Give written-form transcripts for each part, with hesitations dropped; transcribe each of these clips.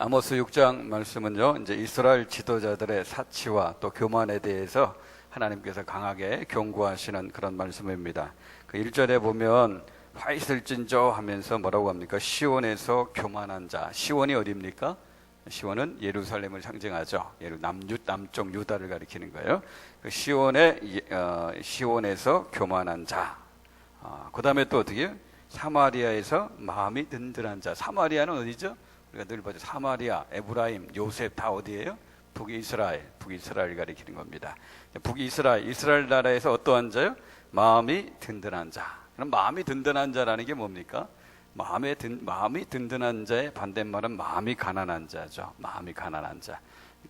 아모스 6장 말씀은요, 이제 이스라엘 지도자들의 사치와 또 교만에 대해서 하나님께서 강하게 경고하시는 그런 말씀입니다. 그 1절에 보면 화 있을진저 하면서 뭐라고 합니까? 시온에서 교만한 자. 시온이 어디입니까? 시온은 예루살렘을 상징하죠. 남쪽 유다를 가리키는 거예요. 그 시온에서 교만한 자. 그 다음에 또 어떻게 해요? 사마리아에서 마음이 든든한 자. 사마리아는 어디죠? 우리가 늘 보죠. 사마리아, 에브라임, 요셉 다 어디예요? 북이스라엘 가리키는 겁니다. 이스라엘 나라에서 어떠한 자요? 마음이 든든한 자. 그럼 마음이 든든한 자라는 게 뭡니까? 마음이 든든한 자의 반대말은 마음이 가난한 자죠. 마음이 가난한 자.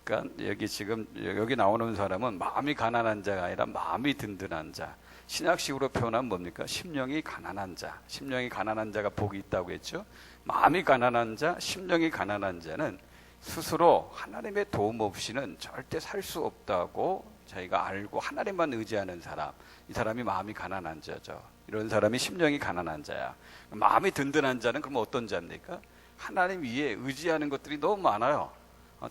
그러니까 여기 나오는 사람은 마음이 가난한 자가 아니라 마음이 든든한 자. 신약식으로 표현하면 뭡니까? 심령이 가난한 자. 심령이 가난한 자가 복이 있다고 했죠. 마음이 가난한 자, 심령이 가난한 자는 스스로 하나님의 도움 없이는 절대 살 수 없다고 자기가 알고 하나님만 의지하는 사람, 이 사람이 마음이 가난한 자죠. 이런 사람이 심령이 가난한 자야. 마음이 든든한 자는 그럼 어떤 자입니까? 하나님 위에 의지하는 것들이 너무 많아요.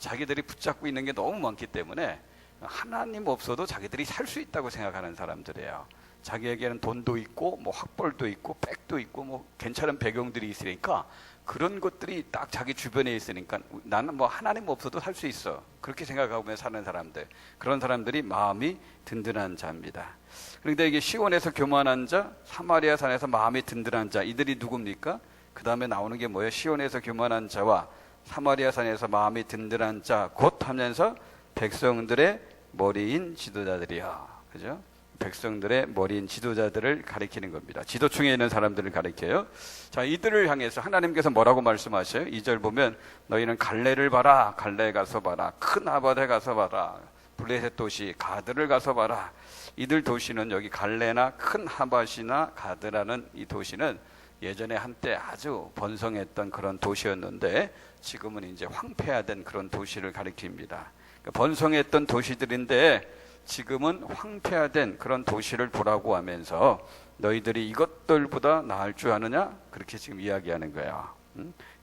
자기들이 붙잡고 있는 게 너무 많기 때문에 하나님 없어도 자기들이 살 수 있다고 생각하는 사람들이에요. 자기에게는 돈도 있고 뭐 학벌도 있고 백도 있고 뭐 괜찮은 배경들이 있으니까 그런 것들이 딱 자기 주변에 있으니까 나는 뭐 하나님 없어도 살 수 있어, 그렇게 생각하고 사는 사람들, 그런 사람들이 마음이 든든한 자입니다. 그런데 이게 시온에서 교만한 자, 사마리아 산에서 마음이 든든한 자, 이들이 누굽니까? 그 다음에 나오는 게 뭐예요? 시온에서 교만한 자와 사마리아 산에서 마음이 든든한 자 곧 하면서 백성들의 머리인 지도자들이야. 그죠? 백성들의 머리인 지도자들을 가리키는 겁니다. 지도층에 있는 사람들을 가리켜요. 자, 이들을 향해서 하나님께서 뭐라고 말씀하셔요? 2절 보면 너희는 갈레를 봐라. 갈레에 가서 봐라. 큰 아바데 가서 봐라. 블레셋 도시 가드를 가서 봐라. 이들 도시는 여기 갈레나 큰 하밧이나 가드라는 이 도시는 예전에 한때 아주 번성했던 그런 도시였는데 지금은 이제 황폐화된 그런 도시를 가리킵니다. 그러니까 번성했던 도시들인데 지금은 황폐화된 그런 도시를 보라고 하면서 너희들이 이것들보다 나을 줄 아느냐? 그렇게 지금 이야기하는 거야.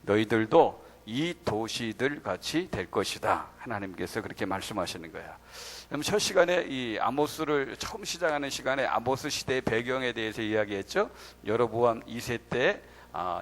너희들도 이 도시들 같이 될 것이다. 하나님께서 그렇게 말씀하시는 거야. 그럼 첫 시간에 이 아모스를 처음 시작하는 시간에 아모스 시대의 배경에 대해서 이야기했죠. 여로보암 2세 때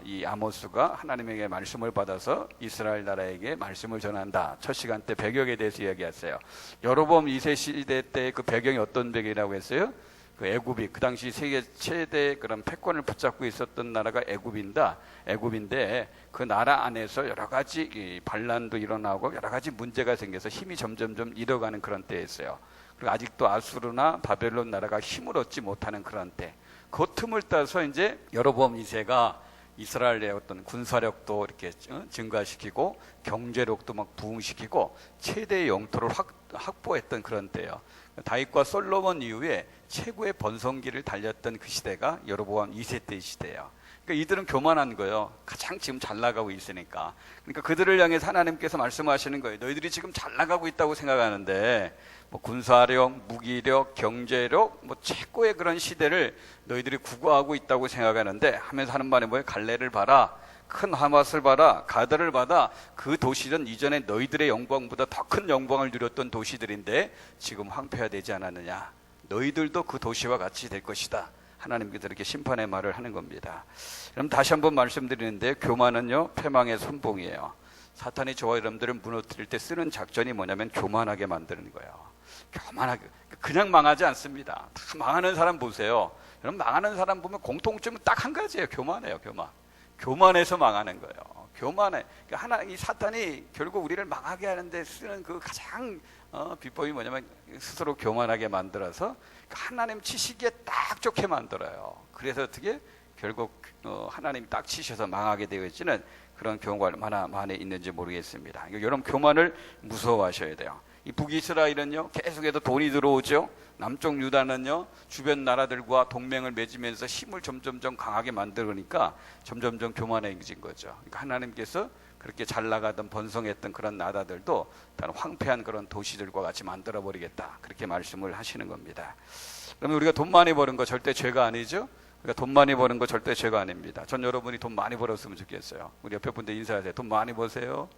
이 아모스가 하나님에게 말씀을 받아서 이스라엘 나라에게 말씀을 전한다. 첫 시간 때 배경에 대해서 이야기했어요. 여로보암 2세 시대 때 그 배경이 어떤 배경이라고 했어요? 그 애굽이 그 당시 세계 최대 그런 패권을 붙잡고 있었던 나라가 애굽인데 그 나라 안에서 여러 가지 반란도 일어나고 여러 가지 문제가 생겨서 힘이 점점 잃어가는 그런 때였어요. 그리고 아직도 아수르나 바벨론 나라가 힘을 얻지 못하는 그런 때, 그 틈을 따서 이제 여로보암 2세가 이스라엘의 어떤 군사력도 이렇게 증가시키고 경제력도 막 부흥시키고 최대의 영토를 확보했던 그런 때예요. 다윗과 솔로몬 이후에 최고의 번성기를 달렸던 그 시대가 여로보암 2세 때의 시대예요. 그러니까 이들은 교만한 거예요. 가장 지금 잘 나가고 있으니까. 그러니까 그들을 향해서 하나님께서 말씀하시는 거예요. 너희들이 지금 잘 나가고 있다고 생각하는데 뭐 군사력, 무기력, 경제력, 뭐 최고의 그런 시대를 너희들이 구가하고 있다고 생각하는데 하면서 하는 말이 뭐예요? 갈레를 봐라. 큰 하맛을 봐라. 가드를 봐라. 그 도시는 이전에 너희들의 영광보다 더 큰 영광을 누렸던 도시들인데 지금 황폐화되지 않았느냐. 너희들도 그 도시와 같이 될 것이다. 하나님께서 이렇게 심판의 말을 하는 겁니다. 그럼 다시 한번 말씀드리는데 교만은요 패망의 선봉이에요. 사탄이 저와 여러분들을 무너뜨릴 때 쓰는 작전이 뭐냐면 교만하게 만드는 거예요. 교만하게, 그냥 망하지 않습니다. 다 망하는 사람 보세요. 여러분 망하는 사람 보면 공통점은 딱 한 가지예요. 교만해요. 교만해서 망하는 거예요. 교만해. 그러니까 이 사탄이 결국 우리를 망하게 하는데 쓰는 그 가장 비법이 뭐냐면 스스로 교만하게 만들어서 하나님 치시기에 딱 좋게 만들어요. 그래서 어떻게 결국 하나님이 딱 치셔서 망하게 되어 있지는 그런 경우가 얼마나 많이 있는지 모르겠습니다. 여러분 교만을 무서워하셔야 돼요. 이 북이스라엘은요 계속해서 돈이 들어오죠. 남쪽 유다는요 주변 나라들과 동맹을 맺으면서 힘을 점점점 강하게 만들으니까 점점점 교만해진 거죠. 그러니까 하나님께서 그렇게 잘 나가던 번성했던 그런 나라들도 다른 황폐한 그런 도시들과 같이 만들어버리겠다, 그렇게 말씀을 하시는 겁니다. 그러면 우리가 돈 많이 버는 거 절대 죄가 아니죠. 그러니까 돈 많이 버는 거 절대 죄가 아닙니다. 전 여러분이 돈 많이 벌었으면 좋겠어요. 우리 옆에 분들 인사하세요. 돈 많이 버세요.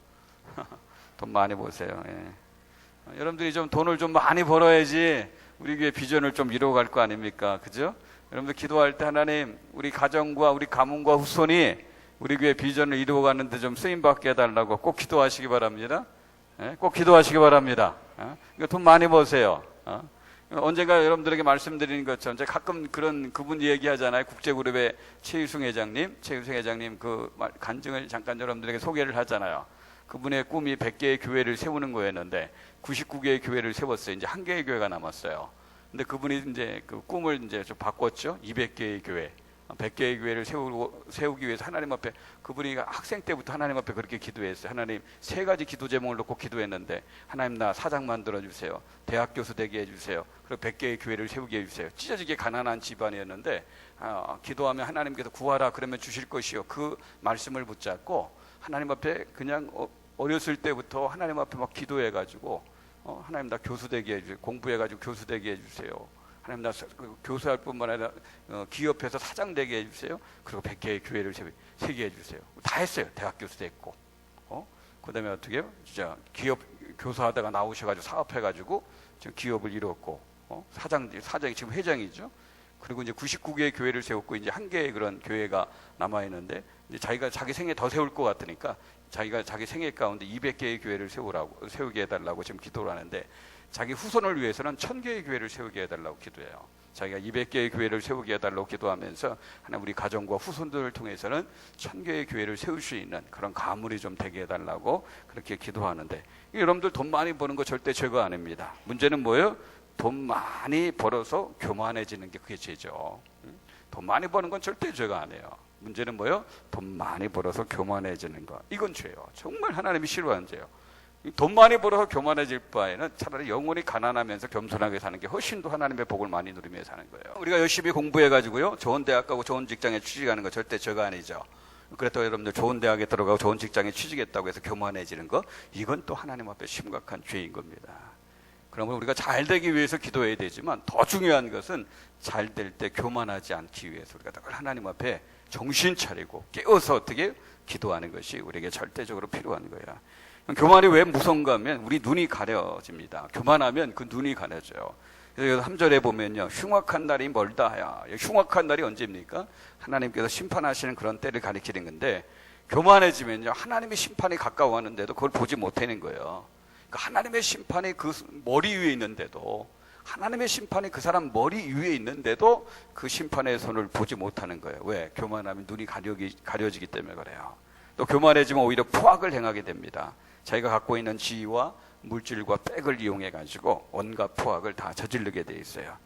돈 많이 버세요. 예. 여러분들이 좀 돈을 좀 많이 벌어야지 우리 교회 비전을 좀 이루어갈 거 아닙니까? 그죠? 여러분들 기도할 때 하나님 우리 가정과 우리 가문과 후손이 우리 교회 비전을 이루어가는데 좀 쓰임받게 해달라고 꼭 기도하시기 바랍니다. 예? 꼭 기도하시기 바랍니다. 그러니까 돈 많이 버세요. 언젠가 여러분들에게 말씀드리는 것처럼 제가 가끔 그분 얘기하잖아요. 국제그룹의 최유승 회장님 그 간증을 잠깐 여러분들에게 소개를 하잖아요. 그분의 꿈이 100개의 교회를 세우는 거였는데 99개의 교회를 세웠어요. 이제 1개의 교회가 남았어요. 근데 그분이 이제 그 꿈을 이제 좀 바꿨죠. 200개의 교회, 100개의 교회를 세우기 위해서 하나님 앞에, 그분이 학생 때부터 하나님 앞에 그렇게 기도했어요. 하나님 3가지 기도 제목을 놓고 기도했는데, 하나님 나 사장 만들어 주세요. 대학 교수 되게 해주세요. 그리고 100개의 교회를 세우게 해주세요. 찢어지게 가난한 집안이었는데 기도하면 하나님께서 구하라 그러면 주실 것이요. 그 말씀을 붙잡고 하나님 앞에 그냥 어렸을 때부터 하나님 앞에 막 기도해가지고 하나님 나 교수 되게 해주세요. 공부해가지고 교수 되게 해주세요. 하나님 나 교수할 뿐만 아니라 기업에서 사장 되게 해주세요. 그리고 100개의 교회를 세게 해주세요. 다 했어요. 대학 교수 됐고, 그 다음에 어떻게 해요? 진짜 기업 교수하다가 나오셔가지고 사업해가지고 지금 기업을 이뤘고, 사장이 지금 회장이죠. 그리고 이제 99개의 교회를 세웠고, 이제 1개의 그런 교회가 남아있는데, 이제 자기가 자기 생에 더 세울 것 같으니까 자기가 자기 생애 가운데 200개의 교회를 세우게 해달라고 지금 기도를 하는데, 자기 후손을 위해서는 1000개의 교회를 세우게 해달라고 기도해요. 자기가 200개의 교회를 세우게 해달라고 기도하면서 하나님 우리 가정과 후손들을 통해서는 1000개의 교회를 세울 수 있는 그런 가문이 좀 되게 해달라고 그렇게 기도하는데, 여러분들 돈 많이 버는 거 절대 죄가 아닙니다. 문제는 뭐예요? 돈 많이 벌어서 교만해지는 게 그게 죄죠. 돈 많이 버는 건 절대 죄가 아니에요. 문제는 뭐예요? 돈 많이 벌어서 교만해지는 거, 이건 죄예요. 정말 하나님이 싫어하는 죄예요. 돈 많이 벌어서 교만해질 바에는 차라리 영원히 가난하면서 겸손하게 사는 게 훨씬 더 하나님의 복을 많이 누리며 사는 거예요. 우리가 열심히 공부해가지고요, 좋은 대학 가고 좋은 직장에 취직하는 거 절대 죄가 아니죠. 그렇다고 여러분들 좋은 대학에 들어가고 좋은 직장에 취직했다고 해서 교만해지는 거, 이건 또 하나님 앞에 심각한 죄인 겁니다. 그러면 우리가 잘 되기 위해서 기도해야 되지만, 더 중요한 것은 잘 될 때 교만하지 않기 위해서 우리가 늘 하나님 앞에 정신 차리고 깨워서 어떻게 기도하는 것이 우리에게 절대적으로 필요한 거야. 교만이 왜 무서운가 하면 우리 눈이 가려집니다. 교만하면 그 눈이 가려져요. 그래서 3절에 보면요, 흉악한 날이 멀다 하야. 흉악한 날이 언제입니까? 하나님께서 심판하시는 그런 때를 가리키는 건데, 교만해지면요, 하나님의 심판이 가까워하는데도 그걸 보지 못하는 거예요. 그러니까 하나님의 심판이 그 머리 위에 있는데도, 하나님의 심판이 그 사람 머리 위에 있는데도 그 심판의 손을 보지 못하는 거예요. 왜? 교만하면 눈이 가려지기 때문에 그래요. 또 교만해지면 오히려 포악을 행하게 됩니다. 자기가 갖고 있는 지위와 물질과 백을 이용해 가지고 온갖 포악을 다 저지르게 돼 있어요.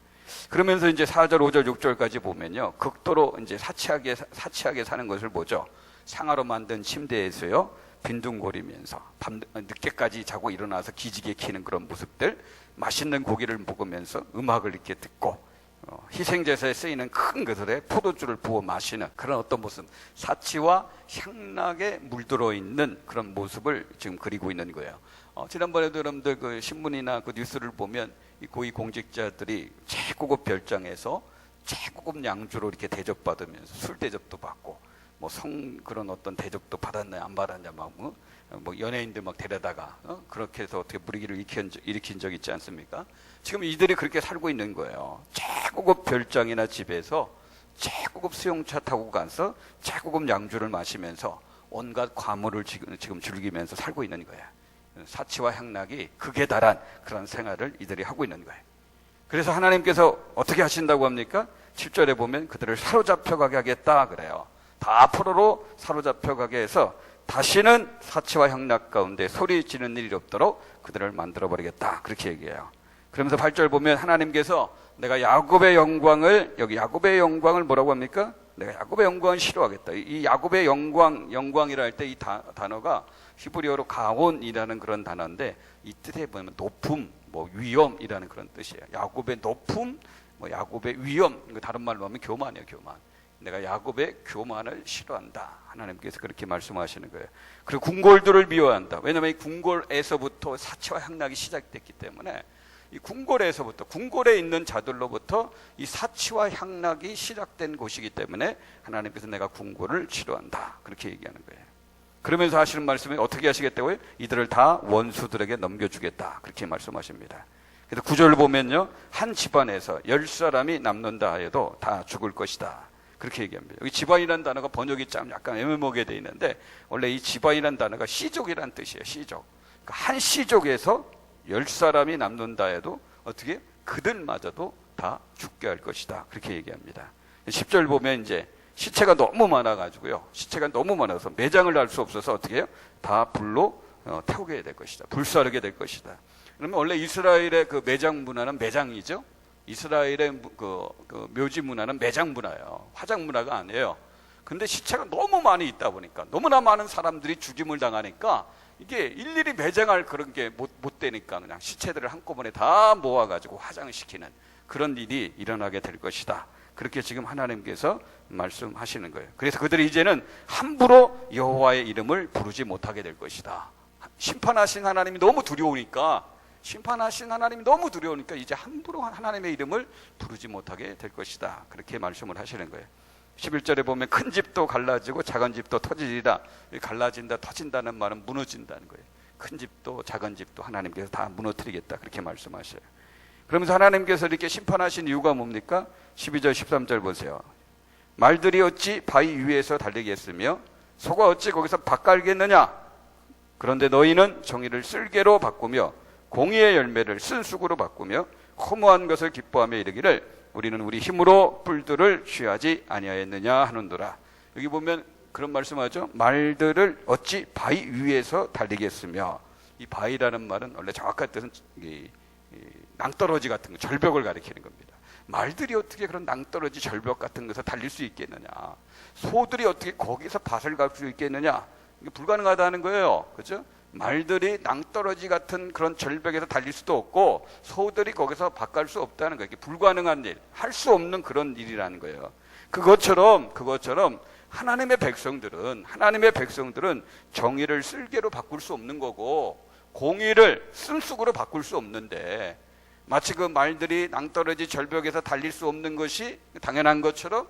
그러면서 이제 4절, 5절, 6절까지 보면요, 극도로 이제 사치하게 사는 것을 보죠. 상아로 만든 침대에서요, 빈둥거리면서 밤 늦게까지 자고 일어나서 기지개 키는 그런 모습들, 맛있는 고기를 먹으면서 음악을 이렇게 듣고, 희생제사에 쓰이는 큰 그릇에 포도주를 부어 마시는 그런 어떤 모습, 사치와 향락에 물들어 있는 그런 모습을 지금 그리고 있는 거예요. 지난번에도 여러분들 그 신문이나 그 뉴스를 보면 이 고위 공직자들이 최고급 별장에서 최고급 양주로 이렇게 대접받으면서 술 대접도 받고, 뭐 그런 어떤 대접도 받았냐 안 받았냐 막 뭐 연예인들 막 데려다가 그렇게 해서 어떻게 분위기를 일으킨 적 있지 않습니까? 지금 이들이 그렇게 살고 있는 거예요. 최고급 별장이나 집에서 최고급 수용차 타고 가서 최고급 양주를 마시면서 온갖 과물을 지금 즐기면서 살고 있는 거예요. 사치와 향락이 극에 달한 그런 생활을 이들이 하고 있는 거예요. 그래서 하나님께서 어떻게 하신다고 합니까? 7절에 보면 그들을 사로잡혀 가게 하겠다 그래요. 다 포로로 사로잡혀 가게 해서 다시는 사치와 향락 가운데 소리 지르는 일이 없도록 그들을 만들어버리겠다, 그렇게 얘기해요. 그러면서 8절 보면 하나님께서 내가 야곱의 영광을, 여기 야곱의 영광을 뭐라고 합니까? 내가 야곱의 영광을 싫어하겠다. 이 야곱의 영광이라 할 때 이 단어가 히브리어로 가온이라는 그런 단어인데, 이 뜻에 보면 높음, 뭐 위엄이라는 그런 뜻이에요. 야곱의 높음, 뭐 야곱의 위엄, 다른 말로 하면 교만이에요, 교만. 내가 야곱의 교만을 싫어한다, 하나님께서 그렇게 말씀하시는 거예요. 그리고 궁궐들을 미워한다. 왜냐하면 이 궁궐에서부터 사치와 향락이 시작됐기 때문에, 이 궁궐에서부터, 궁궐에 있는 자들로부터 이 사치와 향락이 시작된 곳이기 때문에 하나님께서 내가 궁궐을 싫어한다, 그렇게 얘기하는 거예요. 그러면서 하시는 말씀이 어떻게 하시겠다고요? 이들을 다 원수들에게 넘겨주겠다. 그렇게 말씀하십니다. 그래서 9절을 보면요, 한 집안에서 10사람이 남는다 해도 다 죽을 것이다. 그렇게 얘기합니다. 여기 집안이라는 단어가 번역이 참 약간 애매모호하게 되어 있는데, 원래 이 집안이라는 단어가 시족이라는 뜻이에요. 시족. 그러니까 한 시족에서 10사람이 남는다 해도 어떻게? 그들마저도 다 죽게 할 것이다. 그렇게 얘기합니다. 10절 보면 이제 시체가 너무 많아가지고요. 시체가 너무 많아서 매장을 할 수 없어서 어떻게 해요? 다 불로 태우게 될 것이다. 불사르게 될 것이다. 그러면 원래 이스라엘의 그 매장 문화는 매장이죠. 이스라엘의 그 묘지 문화는 매장 문화예요. 화장 문화가 아니에요. 근데 시체가 너무 많이 있다 보니까, 너무나 많은 사람들이 죽임을 당하니까 이게 일일이 매장할 그런 게 못 되니까 그냥 시체들을 한꺼번에 다 모아가지고 화장을 시키는 그런 일이 일어나게 될 것이다. 그렇게 지금 하나님께서 말씀하시는 거예요. 그래서 그들이 이제는 함부로 여호와의 이름을 부르지 못하게 될 것이다. 심판하신 하나님이 너무 두려우니까 이제 함부로 하나님의 이름을 부르지 못하게 될 것이다. 그렇게 말씀을 하시는 거예요. 11절에 보면 큰 집도 갈라지고 작은 집도 터지리라. 갈라진다, 터진다는 말은 무너진다는 거예요. 큰 집도 작은 집도 하나님께서 다 무너뜨리겠다. 그렇게 말씀하셔요. 그러면서 하나님께서 이렇게 심판하신 이유가 뭡니까? 12절 13절 보세요. 말들이 어찌 바위 위에서 달리겠으며 소가 어찌 거기서 밥 깔겠느냐? 그런데 너희는 정의를 쓸개로 바꾸며 공의의 열매를 쓴쑥으로 바꾸며 허무한 것을 기뻐하며 이르기를 우리는 우리 힘으로 뿔들을 취하지 아니하였느냐 하는도라. 여기 보면 그런 말씀하죠. 말들을 어찌 바위 위에서 달리겠으며, 이 바위라는 말은 원래 정확한 뜻은 낭떠러지 같은 거, 절벽을 가리키는 겁니다. 말들이 어떻게 그런 낭떠러지 절벽 같은 것에서 달릴 수 있겠느냐? 소들이 어떻게 거기서 밭을 갈 수 있겠느냐? 이게 불가능하다는 거예요. 그렇죠? 말들이 낭떠러지 같은 그런 절벽에서 달릴 수도 없고 소들이 거기서 밭 갈 수 없다는 거예요. 이게 불가능한 일, 할 수 없는 그런 일이라는 거예요. 그것처럼 하나님의 백성들은 정의를 쓸개로 바꿀 수 없는 거고 공의를 쓴쑥으로 바꿀 수 없는데, 마치 그 말들이 낭떠러지 절벽에서 달릴 수 없는 것이 당연한 것처럼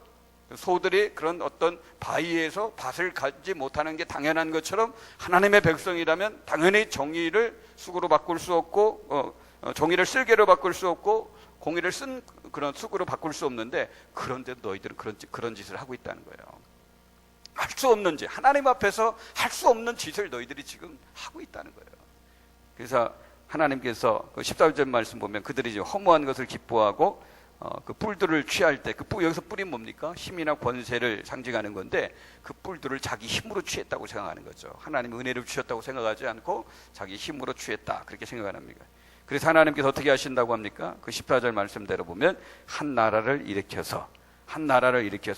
소들이 그런 어떤 바위에서 밭을 가지 못하는 게 당연한 것처럼 하나님의 백성이라면 당연히 정의를 쑥으로 바꿀 수 없고 정의를 쓸개로 바꿀 수 없고 공의를 쓴 그런 쑥으로 바꿀 수 없는데, 그런데 너희들은 그런 짓을 하고 있다는 거예요. 할 수 없는 짓, 하나님 앞에서 할 수 없는 짓을 너희들이 지금 하고 있다는 거예요. 그래서 하나님께서 14절 말씀 보면 그들이 이제 허무한 것을 기뻐하고 그 뿔들을 취할 때, 여기서 뿔이 뭡니까? 힘이나 권세를 상징하는 건데, 그 뿔들을 자기 힘으로 취했다고 생각하는 거죠. 하나님 은혜를 주셨다고 생각하지 않고 자기 힘으로 취했다, 그렇게 생각합니다. 그래서 하나님께서 어떻게 하신다고 합니까? 그 14절 말씀대로 보면 한 나라를 일으켜서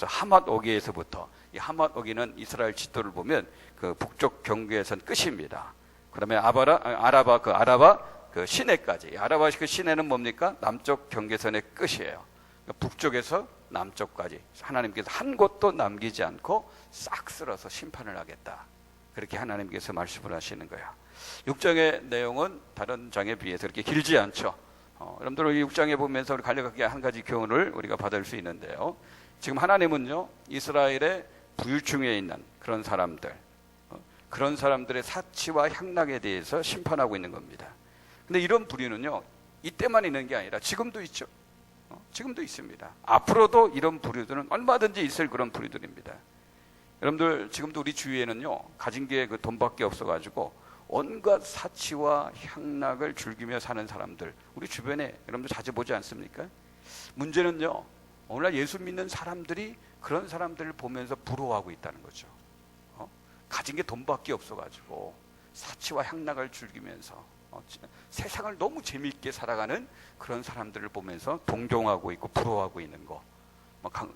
하맛 오기에서부터, 이 하맛 오기는 이스라엘 지도를 보면 그 북쪽 경계선 끝입니다. 그다음에 아라바 그 시내까지, 아라바 그 시내는 뭡니까? 남쪽 경계선의 끝이에요. 북쪽에서 남쪽까지 하나님께서 한 곳도 남기지 않고 싹 쓸어서 심판을 하겠다. 그렇게 하나님께서 말씀을 하시는 거예요. 6장의 내용은 다른 장에 비해서 그렇게 길지 않죠. 여러분들 이 6장에 보면서 우리 간략하게 한 가지 교훈을 우리가 받을 수 있는데요. 지금 하나님은요, 이스라엘의 부유층에 있는 그런 사람들의 사치와 향락에 대해서 심판하고 있는 겁니다. 근데 이런 부류는요, 이때만 있는 게 아니라 지금도 있죠. 지금도 있습니다. 앞으로도 이런 부류들은 얼마든지 있을 그런 부류들입니다. 여러분들 지금도 우리 주위에는요, 가진 게 그 돈밖에 없어가지고 온갖 사치와 향락을 즐기며 사는 사람들, 우리 주변에 여러분들 자주 보지 않습니까? 문제는요, 오늘날 예수 믿는 사람들이 그런 사람들을 보면서 부러워하고 있다는 거죠. 가진 게 돈밖에 없어가지고 사치와 향락을 즐기면서 세상을 너무 재미있게 살아가는 그런 사람들을 보면서 동경하고 있고 부러워하고 있는 거.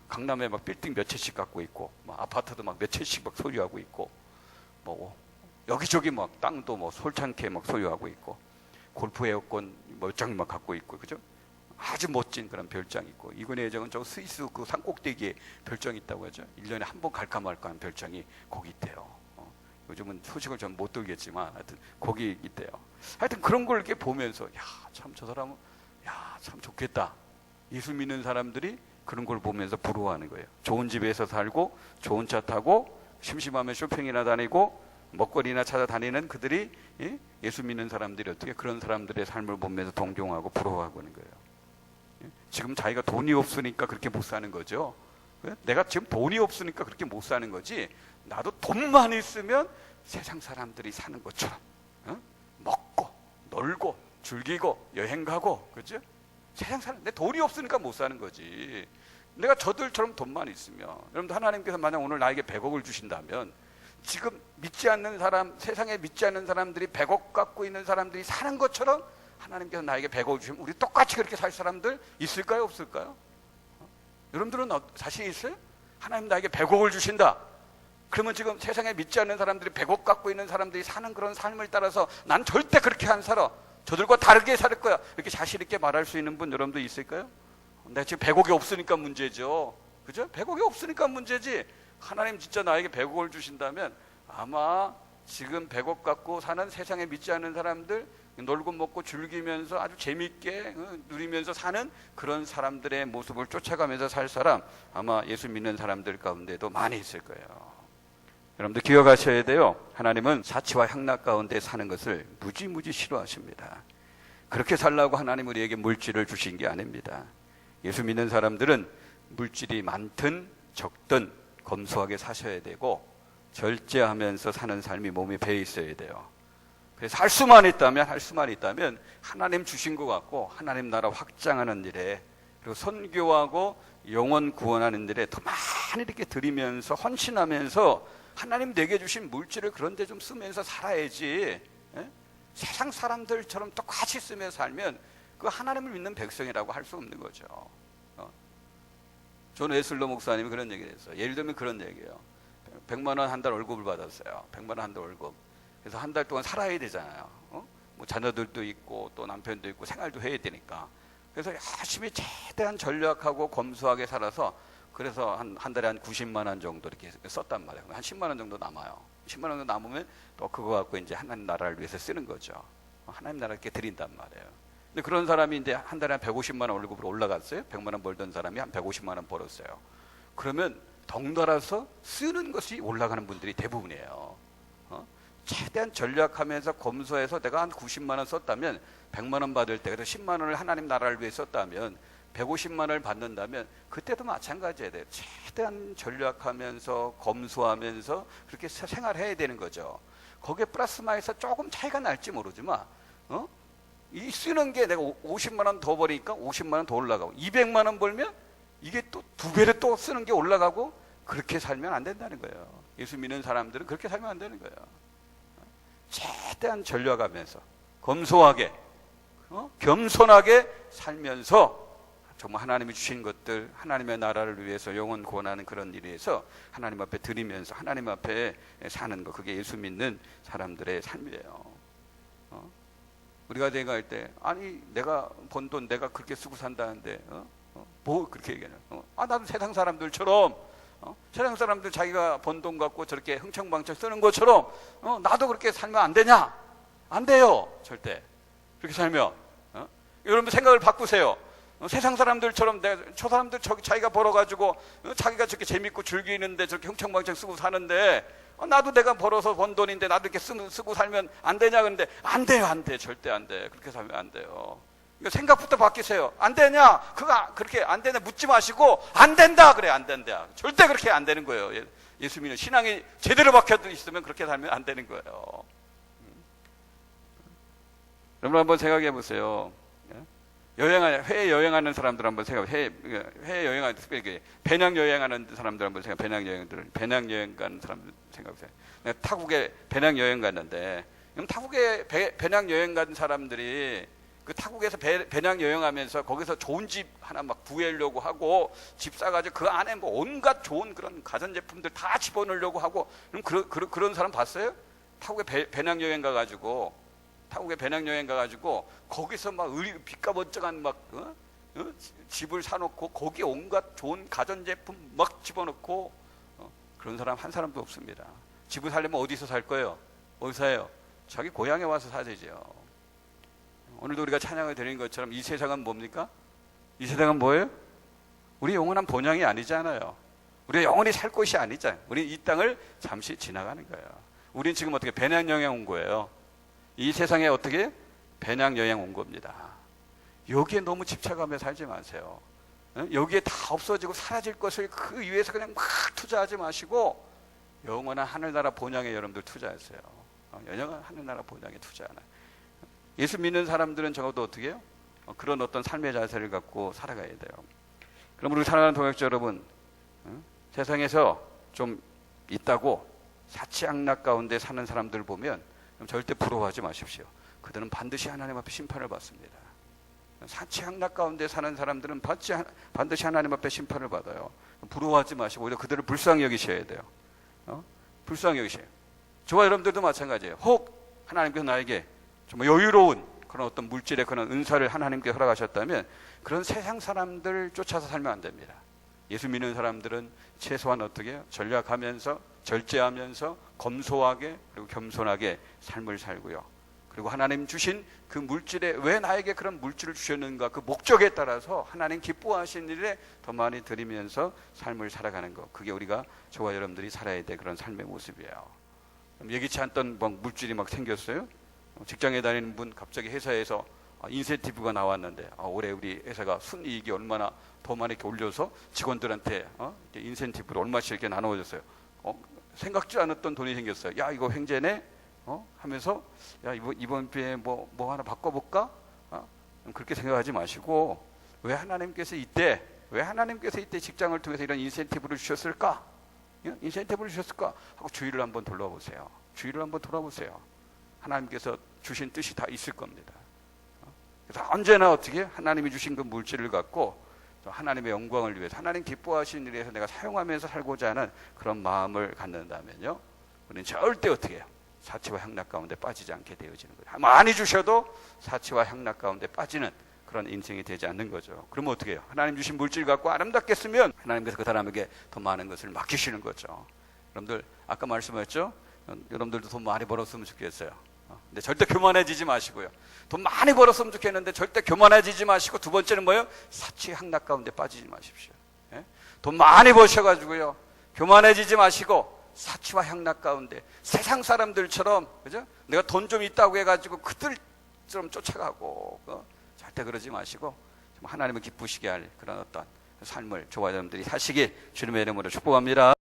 강남에 막 빌딩 몇 채씩 갖고 있고, 아파트도 막 몇 채씩 막 소유하고 있고, 여기저기 막 땅도 뭐 솔창케 막 소유하고 있고, 골프 에어컨 몇 장 막 갖고 있고, 그죠? 아주 멋진 그런 별장이 있고, 이근혜 회장은 저 스위스 그 산꼭대기에 별장이 있다고 하죠. 1년에 한 번 갈까 말까 하는 별장이 거기 있대요. 요즘은 소식을 전 못 들겠지만 하여튼 거기 있대요. 하여튼 그런 걸 이렇게 보면서 참 저 사람은 참 좋겠다. 예수 믿는 사람들이 그런 걸 보면서 부러워하는 거예요. 좋은 집에서 살고 좋은 차 타고 심심하면 쇼핑이나 다니고 먹거리나 찾아다니는 그들이 예수 믿는 사람들이 어떻게 그런 사람들의 삶을 보면서 동경하고 부러워하고 있는 거예요. 지금 자기가 돈이 없으니까 그렇게 못 사는 거죠. 내가 지금 돈이 없으니까 그렇게 못 사는 거지, 나도 돈만 있으면 세상 사람들이 사는 것처럼 먹고 놀고 즐기고 여행 가고, 그죠? 세상 사람, 내 돈이 없으니까 못 사는 거지. 내가 저들처럼 돈만 있으면, 여러분들 하나님께서 만약 오늘 나에게 100억을 주신다면 지금 믿지 않는 사람, 세상에 믿지 않는 사람들이 100억 갖고 있는 사람들이 사는 것처럼 하나님께서 나에게 100억을 주시면 우리 똑같이 그렇게 살 사람들 있을까요, 없을까요? 여러분들은 자신 있어요? 하나님 나에게 100억을 주신다. 그러면 지금 세상에 믿지 않는 사람들이 100억 갖고 있는 사람들이 사는 그런 삶을 따라서 난 절대 그렇게 안 살아, 저들과 다르게 살 거야, 이렇게 자신 있게 말할 수 있는 분 여러분도 있을까요? 내가 지금 100억이 없으니까 문제죠. 그죠? 100억이 없으니까 문제지, 하나님 진짜 나에게 100억을 주신다면 아마 지금 100억 갖고 사는 세상에 믿지 않는 사람들, 놀고 먹고 즐기면서 아주 재밌게 누리면서 사는 그런 사람들의 모습을 쫓아가면서 살 사람, 아마 예수 믿는 사람들 가운데도 많이 있을 거예요. 여러분들 기억하셔야 돼요. 하나님은 사치와 향락 가운데 사는 것을 무지무지 싫어하십니다. 그렇게 살라고 하나님 우리에게 물질을 주신 게 아닙니다. 예수 믿는 사람들은 물질이 많든 적든 검소하게 사셔야 되고 절제하면서 사는 삶이 몸에 배어 있어야 돼요. 그래서 할 수만 있다면 하나님 주신 것 같고 하나님 나라 확장하는 일에, 그리고 선교하고 영혼 구원하는 일에 더 많이 이렇게 드리면서 헌신하면서 하나님 내게 주신 물질을 그런 데 좀 쓰면서 살아야지, 세상 사람들처럼 똑같이 쓰며 살면 그 하나님을 믿는 백성이라고 할 수 없는 거죠. 존 웨슬러 목사님이 그런 얘기를 했어요. 예를 들면 그런 얘기예요. 100만 원 한 달 월급을 받았어요. 100만 원 한 달 월급. 그래서 한 달 동안 살아야 되잖아요. 뭐 자녀들도 있고 또 남편도 있고 생활도 해야 되니까. 그래서 열심히 최대한 전략하고 검소하게 살아서, 그래서 한 달에 한 90만 원 정도 이렇게 썼단 말이에요. 한 10만 원 정도 남아요. 10만 원 정도 남으면 또 그거 갖고 이제 하나님 나라를 위해서 쓰는 거죠. 하나님 나라께 드린단 말이에요. 근데 그런 사람이 이제 한 달에 한 150만 원 월급으로 올라갔어요. 100만 원 벌던 사람이 한 150만 원 벌었어요. 그러면 덩달아서 쓰는 것이 올라가는 분들이 대부분이에요. 최대한 전략하면서 검소해서 내가 한 90만 원 썼다면 100만 원 받을 때, 그래서 10만 원을 하나님 나라를 위해 썼다면 150만 원을 받는다면 그때도 마찬가지예요. 최대한 전략하면서 검소하면서 그렇게 생활해야 되는 거죠. 거기에 플러스 마이너스 조금 차이가 날지 모르지만 이 쓰는 게 내가 50만 원 더 버리니까 50만 원 더 올라가고, 200만 원 벌면 이게 또 두 배로 또 쓰는 게 올라가고, 그렇게 살면 안 된다는 거예요. 예수 믿는 사람들은 그렇게 살면 안 되는 거예요. 최대한 전략하면서 검소하게 겸손하게 살면서 정말 하나님이 주신 것들, 하나님의 나라를 위해서 영혼 구원하는 그런 일에서 하나님 앞에 드리면서 하나님 앞에 사는 것, 그게 예수 믿는 사람들의 삶이에요. 우리가 생각할 때, 아니 내가 번 돈 내가 그렇게 쓰고 산다는데 뭐 그렇게 얘기하냐. 나도 세상 사람들처럼, 세상 사람들 자기가 번 돈 갖고 저렇게 흥청망청 쓰는 것처럼 나도 그렇게 살면 안 되냐? 안 돼요, 절대. 그렇게 살면. 여러분 생각을 바꾸세요. 세상 사람들처럼 저 사람들 자기가 벌어가지고 자기가 저렇게 재밌고 즐기는데 저렇게 흥청망청 쓰고 사는데, 나도 내가 벌어서 번 돈인데 나도 이렇게 쓰고 살면 안 되냐? 그런데 안 돼요, 안 돼, 절대 안 돼. 그렇게 살면 안 돼요. 생각부터 바뀌세요. 안 되냐? 그렇게 안 되냐 묻지 마시고, 안 된다 그래, 안 된다. 절대 그렇게 안 되는 거예요. 예수 믿는 신앙이 제대로 박혀 있으면 그렇게 살면 안 되는 거예요. 여러분 한번 생각해 보세요. 해외 여행하는 사람들 한번 생각해. 해외 여행하는, 특별히 배낭 여행하는 사람들 한번 배낭 여행 가는 사람들 생각해보세요. 내가 타국에 배낭 여행 갔는데, 타국에 배낭 여행 간 사람들이 그 타국에서 배낭 여행하면서 거기서 좋은 집 하나 막 구하려고 하고, 집 싸가지고 그 안에 뭐 온갖 좋은 그런 가전제품들 다 집어넣으려고 하고, 그런 사람 봤어요? 타국에 배낭 여행 가가지고 거기서 막 빛과 번쩍한 막 집을 사놓고 거기에 온갖 좋은 가전제품 막 집어넣고, 그런 사람 한 사람도 없습니다. 집을 살려면 어디서 살 거예요? 어디서 사요? 자기 고향에 와서 사야죠. 오늘도 우리가 찬양을 드리는 것처럼 이 세상은 뭡니까? 이 세상은 뭐예요? 우리 영원한 본향이 아니잖아요. 우리가 영원히 살 곳이 아니잖아요. 우리 이 땅을 잠시 지나가는 거예요. 우린 지금 어떻게 배낭여행 온 거예요. 이 세상에 어떻게 배낭여행 온 겁니다. 여기에 너무 집착하며 살지 마세요. 여기에 다 없어지고 사라질 것을 그 위해서 그냥 막 투자하지 마시고 영원한 하늘나라 본향에 여러분들 투자하세요. 영원한 하늘나라 본향에 투자하나. 예수 믿는 사람들은 적어도 어떻게 해요? 그런 어떤 삶의 자세를 갖고 살아가야 돼요. 그럼 우리 사랑하는 동역자 여러분, 세상에서 좀 있다고 사치악락 가운데 사는 사람들 보면 절대 부러워하지 마십시오. 그들은 반드시 하나님 앞에 심판을 받습니다. 사치악락 가운데 사는 사람들은 반드시 하나님 앞에 심판을 받아요. 부러워하지 마시고 오히려 그들을 불쌍히 여기셔야 돼요. 불쌍히 여기셔요. 저와 여러분들도 마찬가지예요. 혹 하나님께서 나에게 정말 여유로운 그런 어떤 물질의 그런 은사를 하나님께 허락하셨다면 그런 세상 사람들 쫓아서 살면 안 됩니다. 예수 믿는 사람들은 최소한 어떻게 해요? 전략하면서 절제하면서 검소하게 그리고 겸손하게 삶을 살고요. 그리고 하나님 주신 그 물질에 왜 나에게 그런 물질을 주셨는가 그 목적에 따라서 하나님 기뻐하신 일에 더 많이 드리면서 삶을 살아가는 것, 그게 우리가 저와 여러분들이 살아야 될 그런 삶의 모습이에요. 예기치 않던 막 물질이 막 생겼어요. 직장에 다니는 분 갑자기 회사에서 인센티브가 나왔는데 올해 우리 회사가 순이익이 얼마나 더 많이 이렇게 올려서 직원들한테 인센티브를 얼마씩 이렇게 나눠줬어요. 생각지 않았던 돈이 생겼어요. 야 이거 횡재네 하면서 야 이번 주에 뭐 하나 바꿔볼까? 그렇게 생각하지 마시고 왜 하나님께서 이때 직장을 통해서 이런 인센티브를 주셨을까? 인센티브를 주셨을까? 하고 주위를 한번 돌아보세요. 주위를 한번 돌아보세요. 하나님께서 주신 뜻이 다 있을 겁니다. 그래서 언제나 어떻게 하나님이 주신 그 물질을 갖고 하나님의 영광을 위해서 하나님 기뻐하시는 일에 서 내가 사용하면서 살고자 하는 그런 마음을 갖는다면요, 우리는 절대 어떻게 해요? 사치와 향락 가운데 빠지지 않게 되어지는 거예요. 많이 주셔도 사치와 향락 가운데 빠지는 그런 인생이 되지 않는 거죠. 그러면 어떻게 해요? 하나님 주신 물질 갖고 아름답게 쓰면 하나님께서 그 사람에게 더 많은 것을 맡기시는 거죠. 여러분들 아까 말씀하셨죠? 여러분들도 돈 많이 벌었으면 좋겠어요. 근데 절대 교만해지지 마시고요. 돈 많이 벌었으면 좋겠는데 절대 교만해지지 마시고, 두 번째는 뭐예요? 사치 향락 가운데 빠지지 마십시오. 예? 돈 많이 버셔가지고요, 교만해지지 마시고 사치와 향락 가운데 세상 사람들처럼, 그죠? 내가 돈 좀 있다고 해가지고 그들처럼 쫓아가고 절대 그러지 마시고 하나님을 기쁘시게 할 그런 어떤 삶을 저와 여러분들이 사시길 주님의 이름으로 축복합니다.